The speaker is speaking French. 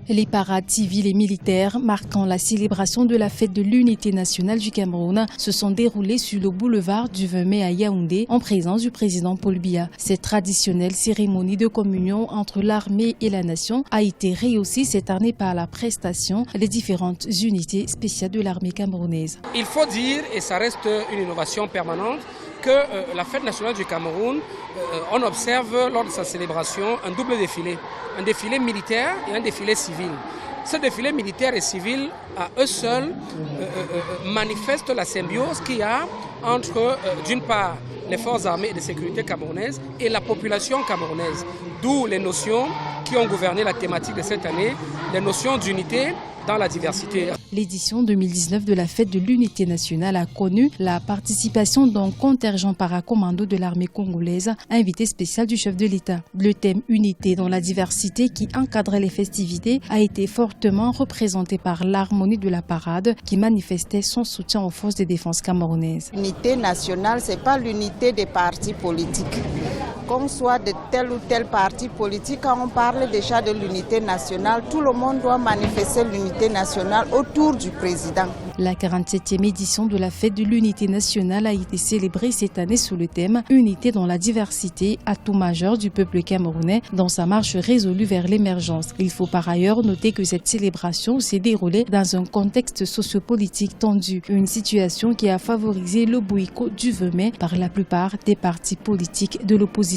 Les parades civiles et militaires marquant la célébration de la fête de l'unité nationale du Cameroun se sont déroulées sur le boulevard du 20 mai à Yaoundé en présence du président Paul Biya. Cette traditionnelle cérémonie de communion entre l'armée et la nation a été rehaussée cette année par la prestation des différentes unités spéciales de l'armée camerounaise. Il faut dire, et ça reste une innovation permanente, que la fête nationale du Cameroun, on observe lors de sa célébration un double défilé. Un défilé militaire et un défilé civil. Ce défilé militaire et civil, à eux seuls, manifeste la symbiose qu'il y a entre, d'une part, les forces armées et de sécurité camerounaises et la population camerounaise. D'où les notions qui ont gouverné la thématique de cette année, les notions d'unité dans la diversité. L'édition 2019 de la fête de l'unité nationale a connu la participation d'un contingent paracommando de l'armée congolaise, invité spécial du chef de l'État. Le thème unité dans la diversité qui encadrait les festivités a été fortement représenté par l'harmonie de la parade qui manifestait son soutien aux forces de défense camerounaises. L'unité nationale, ce n'est pas l'unité des partis politiques. Qu'on soit de tel ou tel parti politique, quand on parle déjà de l'unité nationale, tout le monde doit manifester l'unité nationale autour du président. La 47e édition de la fête de l'unité nationale a été célébrée cette année sous le thème « Unité dans la diversité, atout majeur du peuple camerounais dans sa marche résolue vers l'émergence ». Il faut par ailleurs noter que cette célébration s'est déroulée dans un contexte sociopolitique tendu, une situation qui a favorisé le boycott du 20 mai par la plupart des partis politiques de l'opposition.